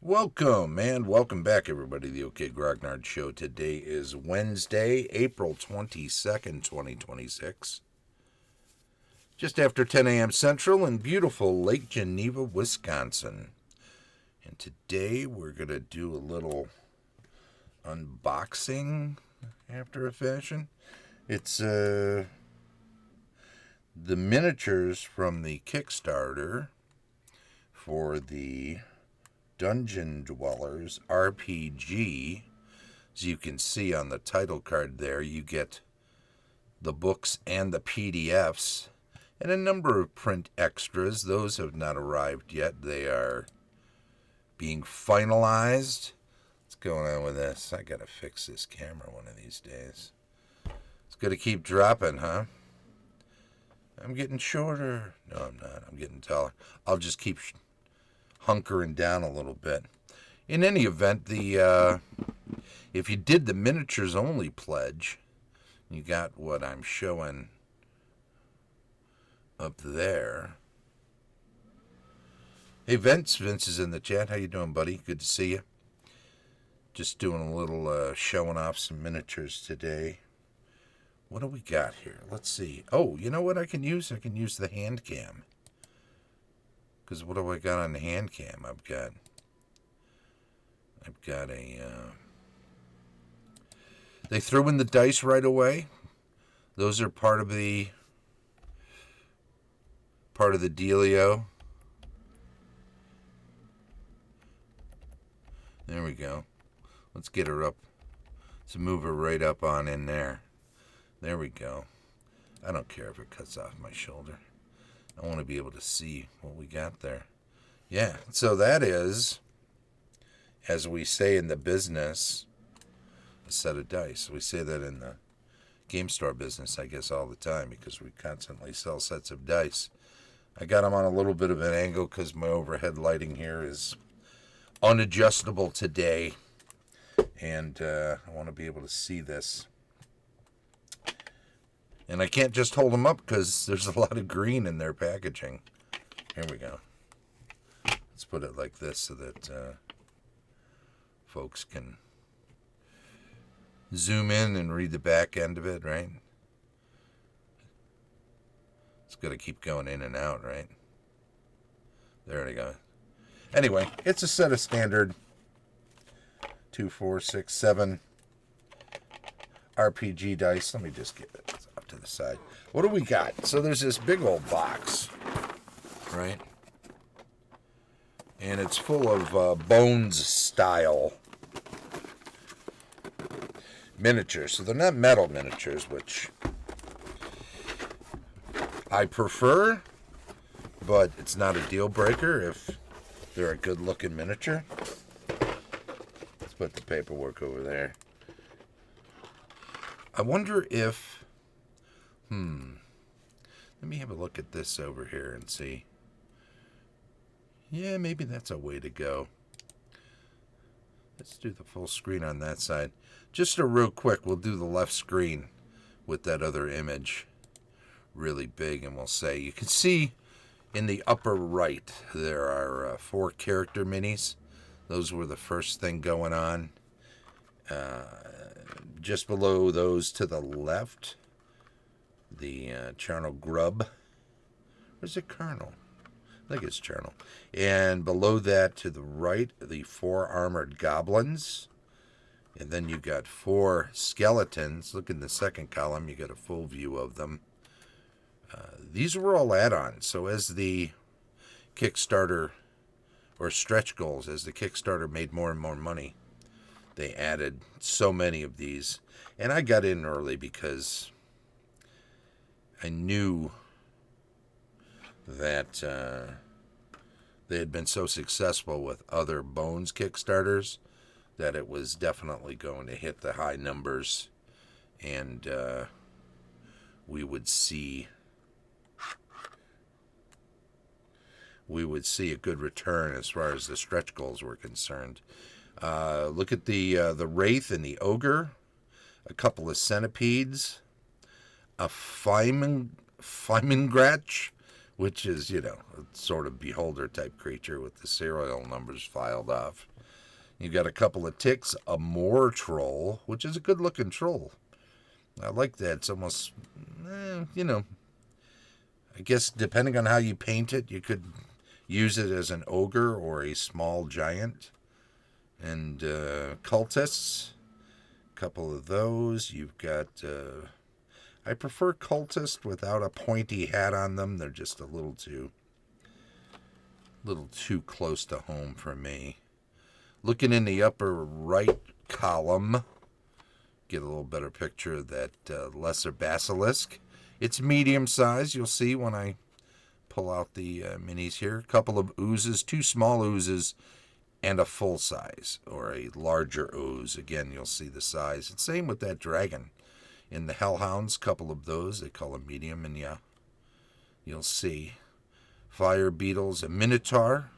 Welcome and welcome back, everybody, to the OK Grognard Show. Today is Wednesday, April 22nd, 2026. Just after 10 a.m. Central in beautiful Lake Geneva, Wisconsin. And today we're going to do a little unboxing after a fashion. It's the miniatures from the Kickstarter for the Dungeon Dwellers RPG. As you can see on the title card there, you get the books and the PDFs and a number of print extras. Those have not arrived yet. They are being finalized. What's going on with this? I gotta fix this camera one of these days. It's gonna keep dropping, huh? I'm getting shorter. No, I'm not. I'm getting taller. I'll just keep hunkering down a little bit. In any event, if you did the miniatures only pledge, you got what I'm showing up there. Hey Vince is in the chat. How you doing, buddy? Good to see you. Just doing a little showing off some miniatures today. What do we got here? Let's see. Oh, you know what I can use? I can use the hand cam. Because what do I got on the hand cam? I've got a... They threw in the dice right away. Those are part of the dealio. There we go. Let's get her up. Let's move her right up on in there. There we go. I don't care if it cuts off my shoulder. I want to be able to see what we got there. Yeah, so that is, as we say in the business, a set of dice. We say that in the game store business, I guess, all the time because we constantly sell sets of dice. I got them on a little bit of an angle because my overhead lighting here is unadjustable today. And I want to be able to see this. And I can't just hold them up because there's a lot of green in their packaging. Here we go. Let's put it like this so that folks can zoom in and read the back end of it, right? It's got to keep going in and out, right? There we go. Anyway, it's a set of standard 2, 4, 6, 7 RPG dice. Let me just get it up to the side. What do we got? So there's this big old box, right? And it's full of Bones style miniatures. So they're not metal miniatures, which I prefer, but it's not a deal breaker if they're a good looking miniature. Let's put the paperwork over there. I wonder if, let me have a look at this over here and see. Yeah, maybe that's a way to go. Let's do the full screen on that side. Just a real quick, we'll do the left screen with that other image really big, and we'll say, you can see in the upper right, there are 4 character minis. Those were the first thing going on. Just below those to the left, the Charnel Grub. Where's it Colonel? I think it's Charnel. And below that to the right, the 4 armored goblins. And then you got 4 skeletons. Look in the second column, you got a full view of them. These were all add-ons. So as the Kickstarter, or stretch goals, as the Kickstarter made more and more money, they added so many of these. And I got in early because I knew that they had been so successful with other Bones Kickstarters that it was definitely going to hit the high numbers. And we would see a good return as far as the stretch goals were concerned. Look at the Wraith and the Ogre, a couple of centipedes, a Feimengratch, which is, you know, a sort of beholder type creature with the serial numbers filed off. You got a couple of ticks, a moor troll, which is a good looking troll. I like that. It's almost, you know, I guess depending on how you paint it, you could use it as an ogre or a small giant. And cultists, a couple of those. You've got, I prefer cultists without a pointy hat on them. They're just a little too close to home for me. Looking in the upper right column, get a little better picture of that lesser basilisk. It's medium size, you'll see when I pull out the minis here. A couple of oozes, 2 small oozes, and a full size, or a larger ooze. Again, you'll see the size. And same with that dragon. In the hellhounds, couple of those, they call them medium, and yeah, you'll see. Fire beetles, a minotaur,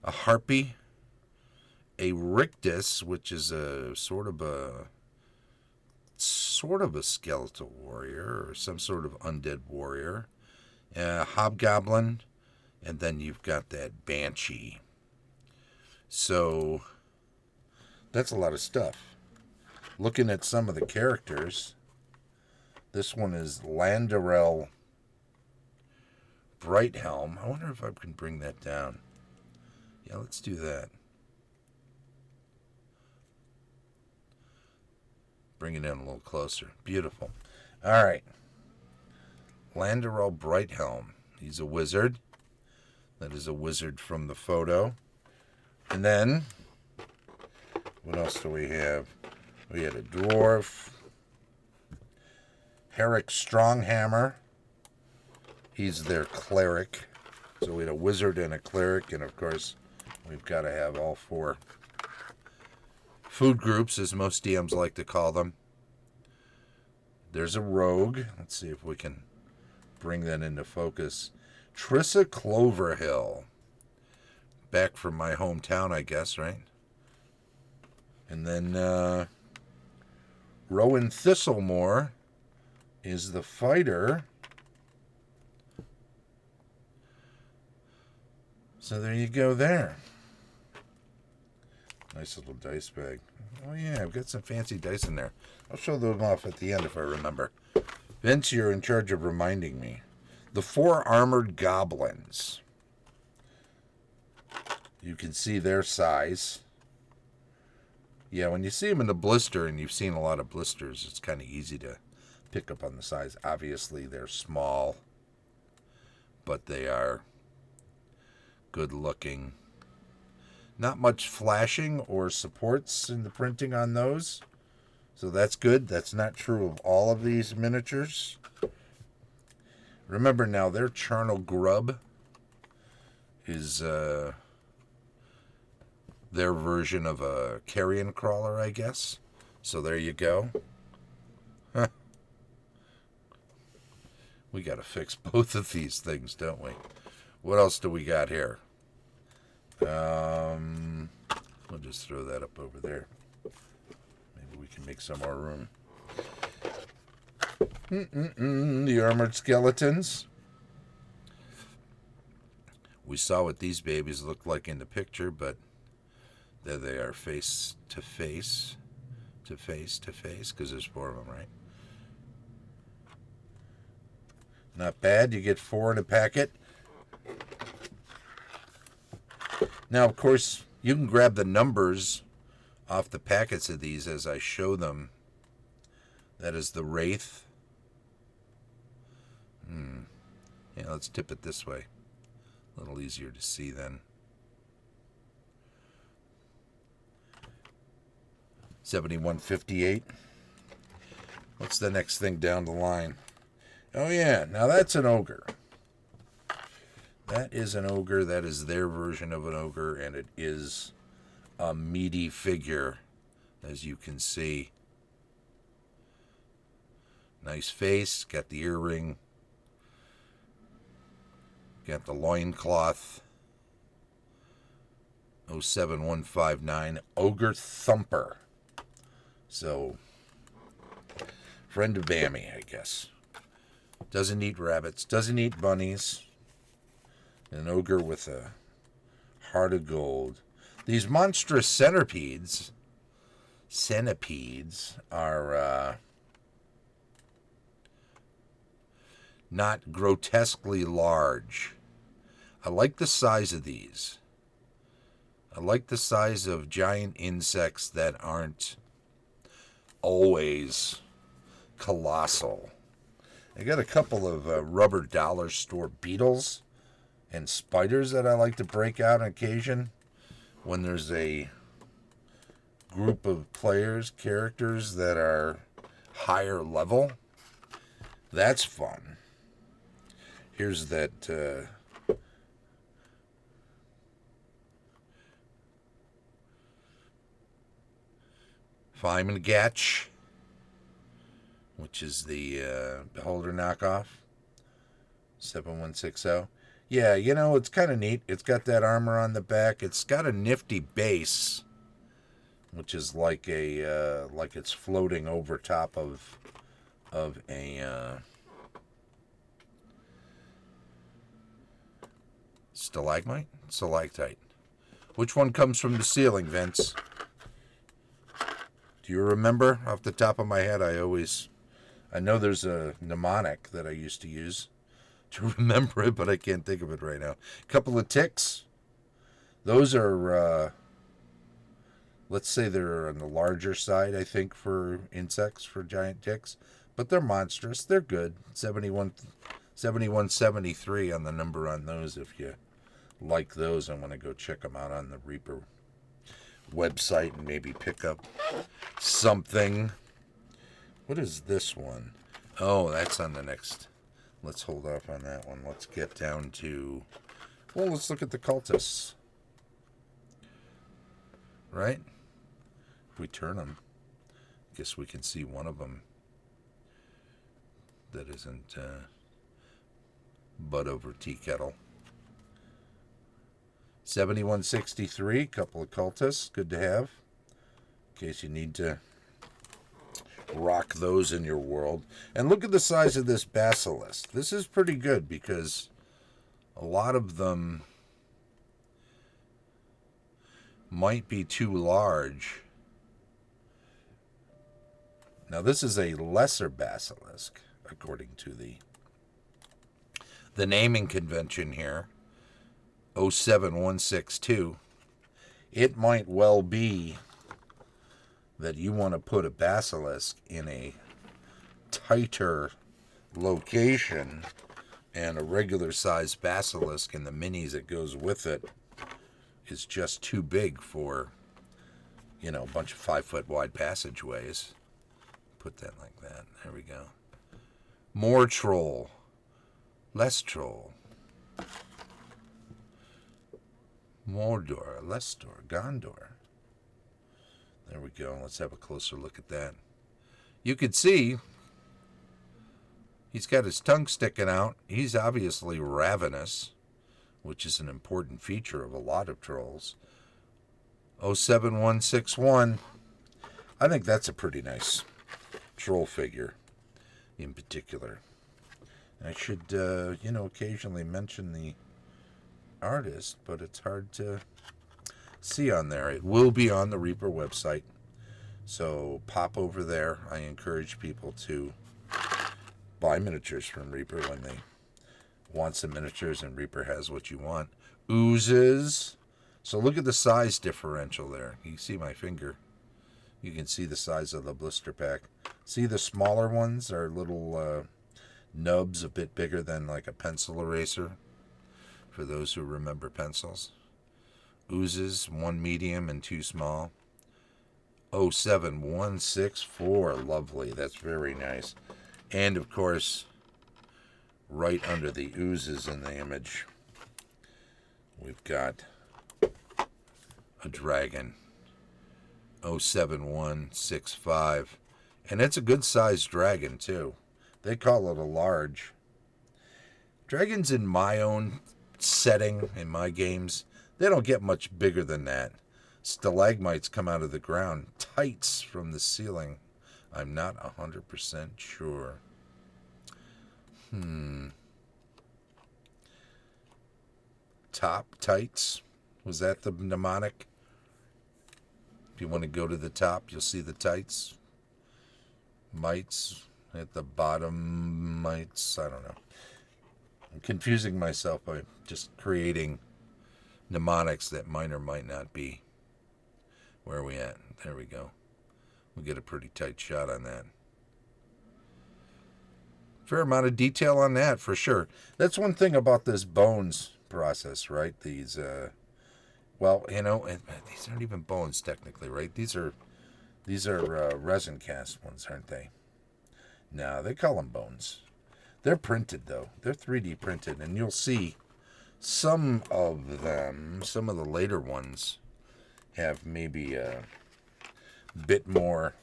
a harpy, a rictus, which is a sort of a skeletal warrior or some sort of undead warrior, a hobgoblin, and then you've got that banshee. So that's a lot of stuff. Looking at some of the characters, this one is Landarel Brighthelm. I wonder if I can bring that down. Yeah, let's do that. Bring it in a little closer. Beautiful. All right. Landarel Brighthelm. He's a wizard. That is a wizard from the photo. And then, what else do we have? We had a dwarf. Herrick Stronghammer. He's their cleric. So we had a wizard and a cleric. And, of course, we've got to have all 4 food groups, as most DMs like to call them. There's a rogue. Let's see if we can bring that into focus. Trissa Cloverhill. Back from my hometown, I guess, right? And then Rowan Thistlemore is the fighter. So there you go there. Nice little dice bag. Oh, yeah, I've got some fancy dice in there. I'll show them off at the end if I remember. Vince, you're in charge of reminding me. The 4 armored goblins. You can see their size. Yeah, when you see them in the blister, and you've seen a lot of blisters, it's kind of easy to pick up on the size. Obviously, they're small, but they are good looking. Not much flashing or supports in the printing on those. So that's good. That's not true of all of these miniatures. Remember now, their charnel grub is their version of a carrion crawler, I guess. So there you go. Huh. We got to fix both of these things, don't we? What else do we got here? We'll just throw that up over there. Maybe we can make some more room. The armored skeletons. We saw what these babies looked like in the picture, but there they are, face to face, because there's 4 of them, right? Not bad. You get 4 in a packet. Now, of course, you can grab the numbers off the packets of these as I show them. That is the Wraith. Yeah, let's tip it this way. A little easier to see then. 7158. What's the next thing down the line? Oh, yeah. Now, that's an ogre. That is an ogre. That is their version of an ogre, and it is a meaty figure, as you can see. Nice face. Got the earring. Got the loincloth. 07159. Ogre Thumper. So, friend of Bammy, I guess. Doesn't eat rabbits. Doesn't eat bunnies. An ogre with a heart of gold. These monstrous centipedes are not grotesquely large. I like the size of these. I like the size of giant insects that aren't always colossal. I got a couple of rubber dollar store beetles and spiders that I like to break out on occasion when there's a group of characters that are higher level. That's fun. Here's that Feynman Gatch, which is the Beholder knockoff, 7160. Yeah, you know, it's kind of neat. It's got that armor on the back. It's got a nifty base, which is like it's floating over top of a stalactite. Which one comes from the ceiling, Vince? Do you remember off the top of my head? I know there's a mnemonic that I used to use to remember it, but I can't think of it right now. A couple of ticks. Those are, let's say they're on the larger side, I think, for insects, for giant ticks. But they're monstrous. They're good. 7173 on the number on those. If you like those, I want to go check them out on the Reaper website and maybe pick up something. What is this one? Oh, that's on the next. Let's hold off on that one. Let's get down to, well, let's look at the cultists. Right? If we turn them, I guess we can see one of them that isn't butt over tea kettle. 7163, couple of cultists, good to have, in case you need to rock those in your world. And look at the size of this basilisk. This is pretty good because a lot of them might be too large. Now this is a lesser basilisk, according to the naming convention here. 07162. It might well be that you want to put a basilisk in a tighter location, and a regular sized basilisk and the minis that goes with it is just too big for, you know, a bunch of 5-foot wide passageways. Put that like that. There we go. More troll. Less troll. Mordor, Lestor, Gondor. There we go. Let's have a closer look at that. You could see he's got his tongue sticking out. He's obviously ravenous, which is an important feature of a lot of trolls. 07161. I think that's a pretty nice troll figure in particular. I should, occasionally mention the artist, but it's hard to see on there. It will be on the Reaper website, so pop over there. I encourage people to buy miniatures from Reaper when they want some miniatures, and Reaper has what you want. Oozes. So look at the size differential there. You can see my finger. You can see the size of the blister pack. See, the smaller ones are little nubs, a bit bigger than like a pencil eraser, for those who remember pencils. Oozes, 1 medium and 2 small. 07164, lovely. That's very nice. And of course, right under the oozes in the image, we've got a dragon. 07165. And it's a good sized dragon too. They call it a large. Dragons in my own setting, in my games, they don't get much bigger than that. Stalagmites come out of the ground. Tights from the ceiling. I'm not 100% sure. top tights. Was that the mnemonic? If you want to go to the top, you'll see the tights. Mites at the bottom. Mites. I don't know. I'm confusing myself by just creating mnemonics that might or might not be. Where are we at? There we go. We'll get a pretty tight shot on that. Fair amount of detail on that, for sure. That's one thing about this bones process, right? These, well, you know, and these aren't even bones technically, right? These are resin cast ones, aren't they? No, they call them bones. They're printed, though. They're 3D printed, and you'll see some of them, some of the later ones, have maybe a bit more.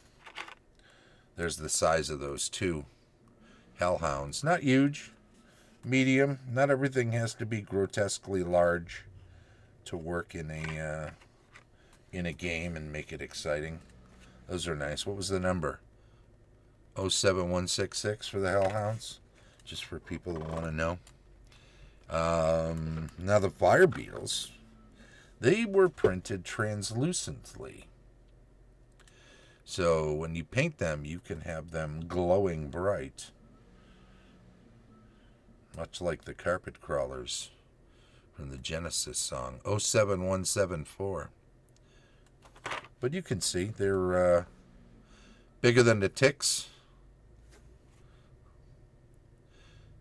There's the size of those two hellhounds. Not huge, medium. Not everything has to be grotesquely large to work in a game and make it exciting. Those are nice. What was the number? 07166 for the hellhounds, just for people who want to know. Now the fire beetles, they were printed translucently. So when you paint them, you can have them glowing bright. Much like the carpet crawlers from the Genesis song, 07174. But you can see they're bigger than the ticks.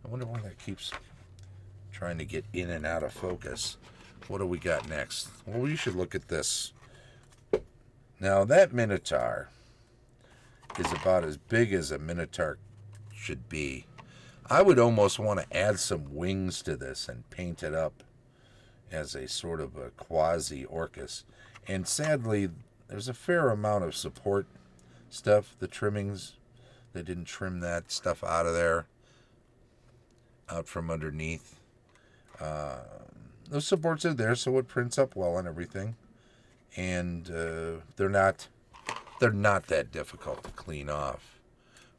I wonder why that keeps trying to get in and out of focus. What do we got next? Well, you should look at this. Now, that Minotaur is about as big as a Minotaur should be. I would almost want to add some wings to this and paint it up as a sort of a quasi-orcus. And sadly, there's a fair amount of support stuff, the trimmings. They didn't trim that stuff out of there, out from underneath. Those supports are there, so it prints up well and everything. And they're not that difficult to clean off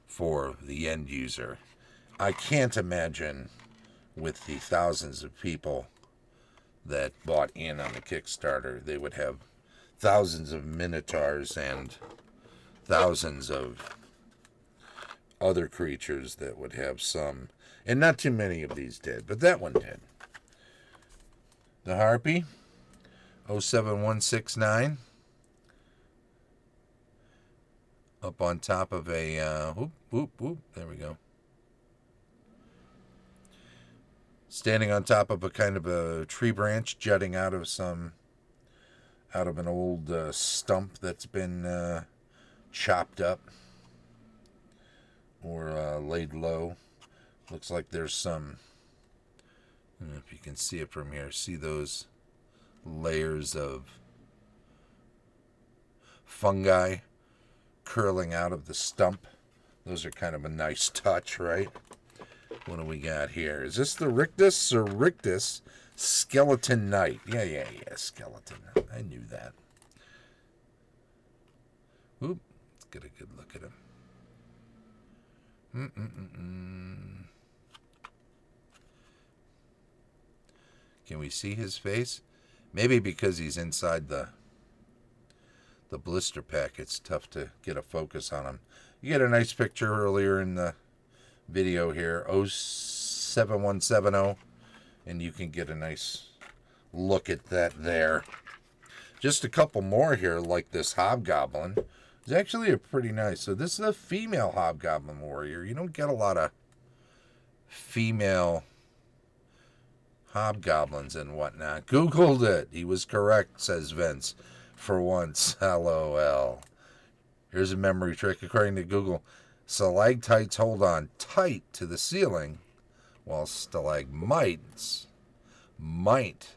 for the end user. I can't imagine with the thousands of people that bought in on the Kickstarter, they would have thousands of Minotaurs and thousands of other creatures that would have some. And not too many of these did, but that one did. The Harpy, 07169. Up on top of a, there we go. Standing on top of a kind of a tree branch jutting out of an old stump that's been chopped up or laid low. Looks like there's some, I don't know if you can see it from here, see those layers of fungi curling out of the stump. Those are kind of a nice touch, right? What do we got here? Is this the Rictus or Rictus Skeleton Knight? Yeah, skeleton. I knew that. Oop, let's get a good look at him. Can we see his face? Maybe because he's inside the blister pack, it's tough to get a focus on him. You get a nice picture earlier in the video here, 07170, and you can get a nice look at that there. Just a couple more here, like this Hobgoblin. It's actually a pretty nice. So this is a female Hobgoblin warrior. You don't get a lot of female hobgoblins and whatnot. Googled it. He was correct, says Vince. For once, LOL. Here's a memory trick. According to Google, stalactites hold on tight to the ceiling, while stalagmites might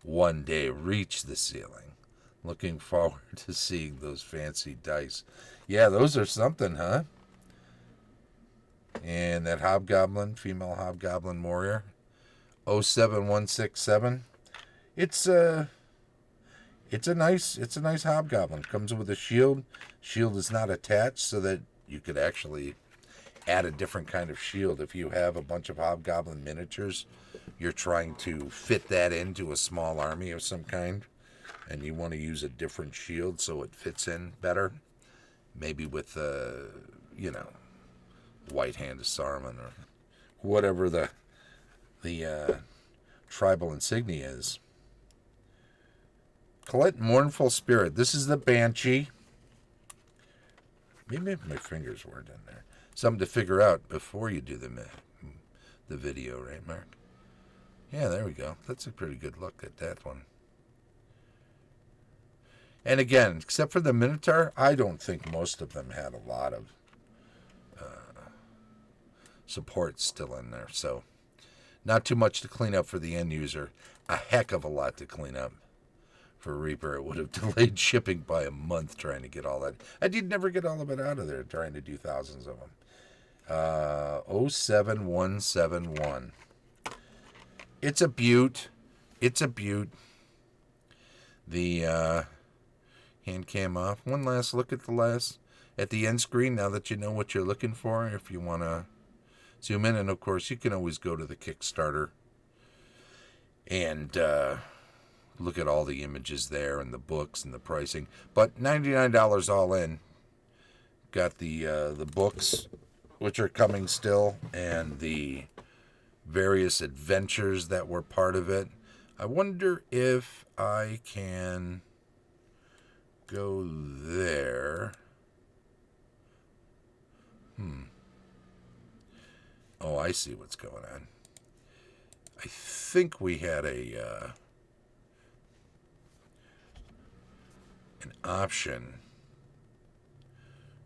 one day reach the ceiling. Looking forward to seeing those fancy dice. Yeah, those are something, huh? And that Hobgoblin, female Hobgoblin warrior, 07167. It's a nice Hobgoblin. Comes with a shield. Shield is not attached, so that you could actually add a different kind of shield. If you have a bunch of Hobgoblin miniatures, you're trying to fit that into a small army of some kind, and you want to use a different shield so it fits in better, maybe with White Hand of Saruman or whatever the tribal insignia is. Collect Mournful Spirit. This is the Banshee. Maybe my fingers weren't in there. Something to figure out before you do the video, right, Mark? Yeah, there we go. That's a pretty good look at that one. And again, except for the Minotaur, I don't think most of them had a lot of support still in there. So not too much to clean up for the end user. A heck of a lot to clean up for Reaper. It would have delayed shipping by a month trying to get all that. And you'd never get all of it out of there trying to do thousands of them. 07171. It's a beaut. It's a beaut. The hand cam off. One last look at the end screen now that you know what you're looking for. If you want to zoom in, and of course you can always go to the Kickstarter and look at all the images there and the books and the pricing. But $99 all in. Got the books, which are coming still, and the various adventures that were part of it. I wonder if I can go there. Oh, I see what's going on. I think we had an option.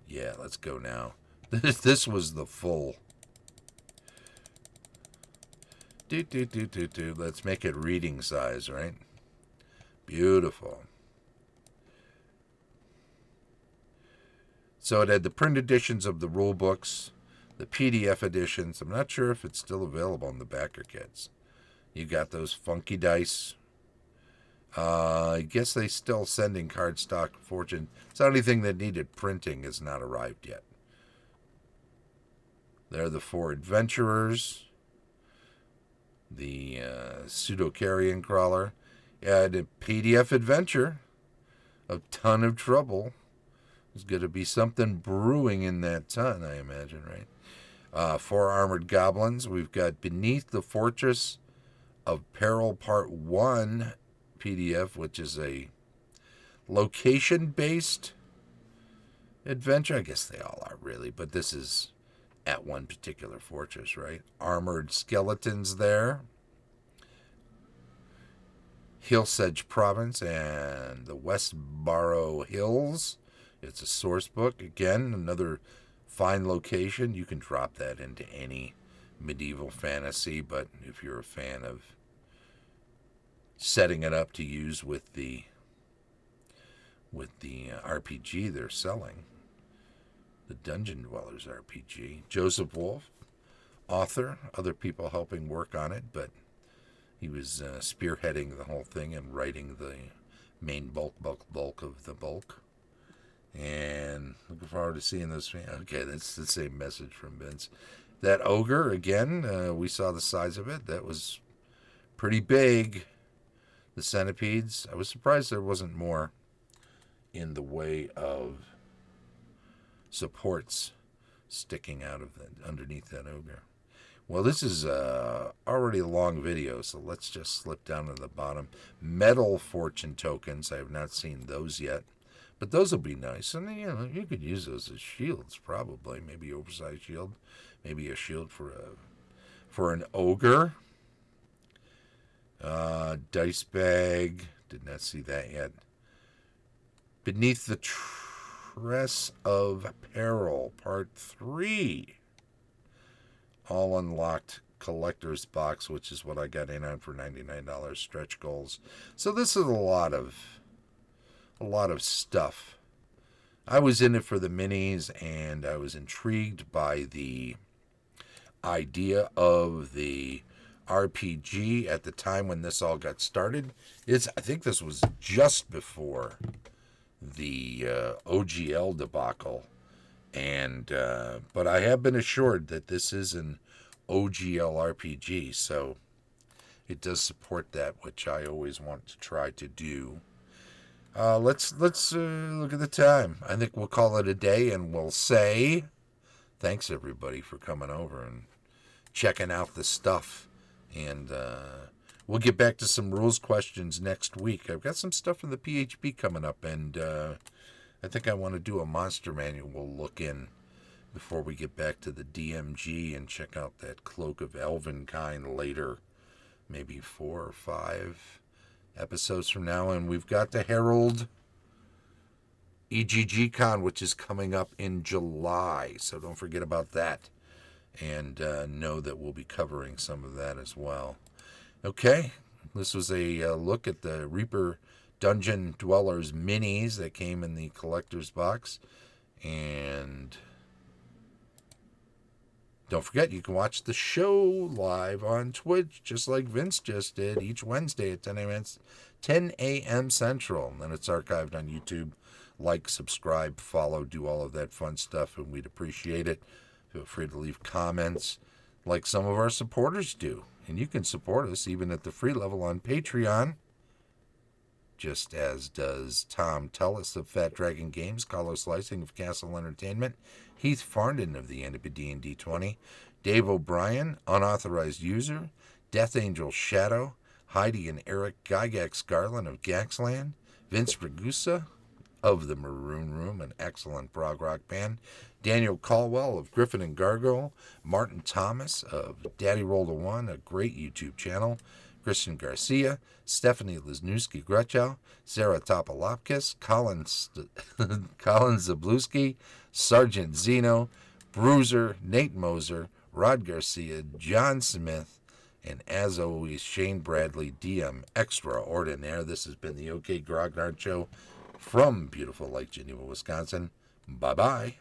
Yeah, let's go now. This was the full. Let's make it reading size, right? Beautiful. So it had the print editions of the rule books, the PDF editions. I'm not sure if it's still available in the backer kits. You got those funky dice. I guess they still sending cardstock Fortune. So anything that needed printing has not arrived yet. There are the 4 adventurers. The pseudo-carrion crawler. Yeah, the PDF adventure. A ton of trouble. There's going to be something brewing in that ton, I imagine, right? 4 armored goblins. We've got Beneath the Fortress of Peril Part 1 PDF, which is a location-based adventure. I guess they all are, really, but this is at one particular fortress, right? Armored skeletons there. Hillsedge Province and the Westborough Hills. It's a source book. Again, another fine location. You can drop that into any medieval fantasy, but if you're a fan of setting it up to use with the RPG they're selling, the Dungeon Dwellers RPG. Joseph Wolf, author, other people helping work on it, but he was spearheading the whole thing and writing the main bulk of the bulk. And looking forward to seeing those. Okay, that's the same message from Vince. That ogre, again, we saw the size of it. That was pretty big. The centipedes. I was surprised there wasn't more in the way of supports sticking out of underneath that ogre. Well, this is already a long video, so let's just slip down to the bottom. Metal fortune tokens. I have not seen those yet. But those will be nice. And, you could use those as shields, probably. Maybe oversized shield. Maybe a shield for an ogre. Dice bag. Did not see that yet. Beneath the Tress of Peril, Part 3. All unlocked collector's box, which is what I got in on for $99 stretch goals. So this is a lot of stuff. I was in it for the minis, and I was intrigued by the idea of the RPG at the time when this all got started. I think this was just before the OGL debacle, and but I have been assured that this is an OGL RPG, so it does support that, which I always want to try to do. Let's look at the time. I think we'll call it a day, and we'll say thanks everybody for coming over and checking out the stuff. And we'll get back to some rules questions next week. I've got some stuff from the PHP coming up, and I think I want to do a monster manual look in before we get back to the DMG and check out that Cloak of Elvenkind later, maybe 4 or 5 episodes from now. And we've got the Herald EGG Con, which is coming up in July, so don't forget about that, and know that we'll be covering some of that as well. Okay, this was a look at the Reaper Dungeon Dwellers minis that came in the collector's box. And don't forget, you can watch the show live on Twitch, just like Vince just did, each Wednesday at 10 a.m. Central. And then it's archived on YouTube. Like, subscribe, follow, do all of that fun stuff, and we'd appreciate it. Feel free to leave comments like some of our supporters do. And you can support us even at the free level on Patreon, just as does Tom Tellis of Fat Dragon Games, Carlos Slicing of Castle Entertainment, Heath Farndon of the Antipodean D20, Dave O'Brien, unauthorized user, Dethangel Shadow, Heidi and Eric Gygax Garland of Gaxland, Vince Ragusa of the Maroon Room, an excellent prog rock band, Daniel Caldwell of Griffin and Gargoyle, Martin Thomas of Daddy Rolled a One, a great YouTube channel, Christian Garcia, Stephanie Lesniewski-Gruchow, Cera Toppilopkus, Colin Szablewski, Sergeant Zeno, Bruiser, Nate Moser, Rod Garcia, John Smith, and as always, Shane Bradley, DM Extraordinaire. This has been the OK Grognard Show from beautiful Lake Geneva, Wisconsin. Bye-bye.